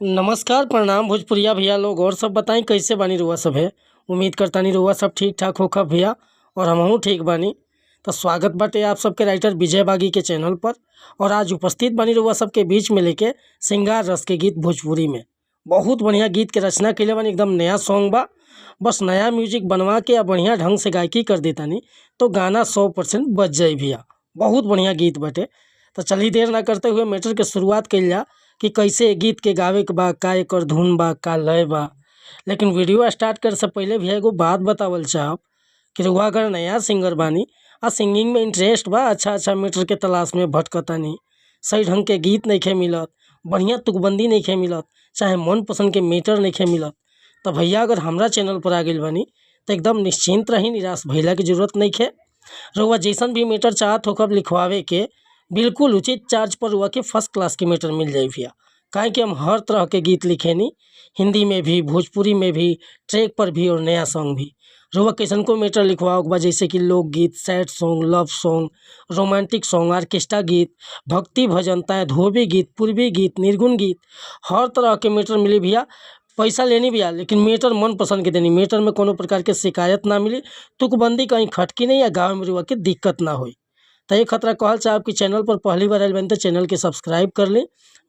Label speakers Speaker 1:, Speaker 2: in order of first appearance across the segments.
Speaker 1: नमस्कार प्रणाम भोजपुरिया भैया लोग और सब बताएं कैसे बानी रुआ सब है। उम्मीद करता नहीं रुआ सब ठीक ठाक होखा भैया और हमहूँ ठीक बानी। तो स्वागत बाटे आप सबके राइटर विजय बागी के चैनल पर। और आज उपस्थित बानी रुआ सबके बीच में लेके श्रृंगार रस के गीत भोजपुरी में बहुत बढ़िया गीत के रचना कैले बानी। एकदम नया सॉन्ग बा, बस नया म्यूजिक बनवा के या बढ़िया ढंग से गायकी कर देता नहीं तो गाना 100% बज जाए भैया। बहुत बढ़िया गीत बाटे। तो चलिए देर ना करते हुए मैटर के शुरुआत कइल जा कि कैसे गीत के गावे के बा, का एकर धुन बा, का लय बा। लेकिन वीडियो स्टार्ट करे से पहले भी एगो बात बतावल चाहब कि रुआ अगर नया सिंगर बानी आ सिंगिंग में इंटरेस्ट बा, अच्छा मैटर के तलाश में भटकतानी, सही ढंग के गीत नइखे मिलत, बढ़िया तुकबंदी नइखे मिलत, चाहे मन पसंद के मैटर नइखे मिलत, तो भैया अगर हमरा चैनल पर आ गइल बानी तो एकदम निश्चिंत रही, निराश भइला के जरूरत नइखे। रुआ जैसन भी मैटर चाहत होखब लिखवावे के बिल्कुल उचित चार्ज पर हुआ कि फर्स्ट क्लास के मैटर मिल जाए भैया। काहे कि हम हर तरह के गीत लिखेनी, हिंदी में भी, भोजपुरी में भी, ट्रैक पर भी और नया सॉन्ग भी। रुआ कैसन को मैटर लिखवाओ बा, जैसे कि लोकगीत, sad song, love song, romantic song, orchestra गीत, भक्ति भजन, ताए धोबी गीत, पूर्वी गीत, निर्गुण गीत, हर तरह के मैटर मिली भैया। पैसा लेनी भैया लेकिन मैटर मन पसंद के देनी, मैटर में कोनो प्रकार के शिकायत ना मिली, तुकबंदी कहीं खटकी नहीं या गाँव में रुआ के दिक्कत ना हो। तो ये खतरा कहल चाहे आपकी चैनल पर पहली बार आयल बन तो चैनल के सब्सक्राइब कर ली,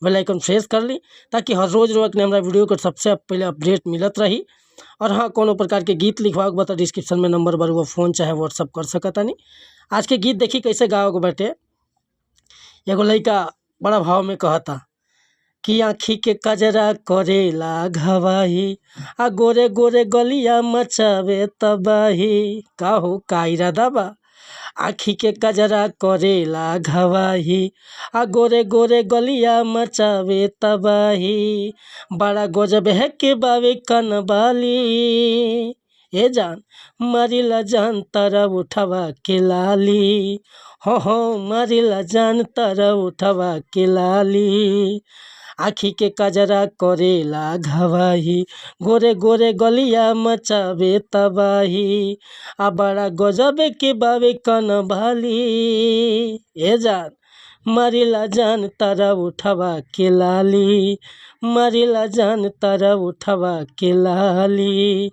Speaker 1: बेल आइकन प्रेस कर ली, ताकि हर रोज़ रोज हमारा वीडियो का सबसे पहले अपडेट मिलत रही। और हाँ, कोनो प्रकार के गीत लिखवाओ बता डिस्क्रिप्शन में नंबर बर वो फ़ोन चाहे व्हाट्सअप कर सकता नहीं। आज के गीत देखी कैसे गाओगे बेटे। एगो लड़का बड़ा भाव में कहता कि आँखी के कजरा करेला घवाही, आ गोरे गोरे गलिया मचावे तबाही। का हो का इरादा बा। आँखी के कजरा करेला घवाही, आ गोरे गोरे गलिया मचावे तबाही। बड़ा गजब है के बावे कनबाली, ए जान मारिला जान तारा उठवा के लाली। हो मारिला जान तारा उठवा के लाली। आँखी के कजरा करेला घवाही, गोरे गोरे गलिया मचावे तबाही। आ बड़ा गजब के बावे कनबाली, ए जान मारिला जान तारा उठवा के लाली, मारिला जान तारा उठवा के लाली।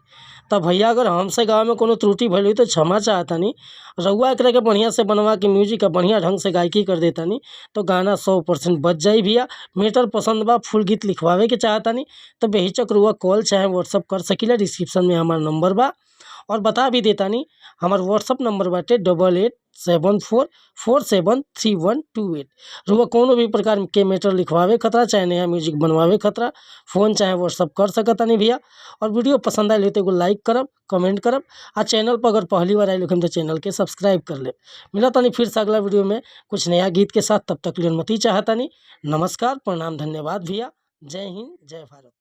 Speaker 1: तो भैया अगर हमसे गाँव में कोनो त्रुटि भइल हुई तो क्षमा चाहता नहीं। रउआ एकरा के बढ़िया से बनवा के म्यूजिक का बढ़िया ढंग से गायकी कर देता नहीं तो गाना 100% बच जाई भैया। मैटर पसंद बा, फुल गीत लिखवावे के चाहता नहीं तो बेहिचक रुआ कॉल चाहे व्हाट्सअप कर सकीला। डिस्क्रिप्शन में हमारा नंबर बा और बता भी देता नहीं हमारा व्हाट्सअप नंबर बाटे 8874473128। रुआ कोनो भी प्रकार के मैटर लिखवावे खतरा चाहे नया म्यूजिक बनवावे खतरा फ़ोन चाहे व्हाट्सअप कर सकता नहीं भैया। और वीडियो पसंद आए तो एगो लाइक करब, कमेंट करब, आ चैनल पर अगर पहली बार आए तो चैनल के सब्सक्राइब कर ले। मिला तानी फिर से अगला वीडियो में कुछ नया गीत के साथ, तब तक लिए अनुमति चाहता नहीं। नमस्कार प्रणाम धन्यवाद भैया। जय हिंद जय भारत।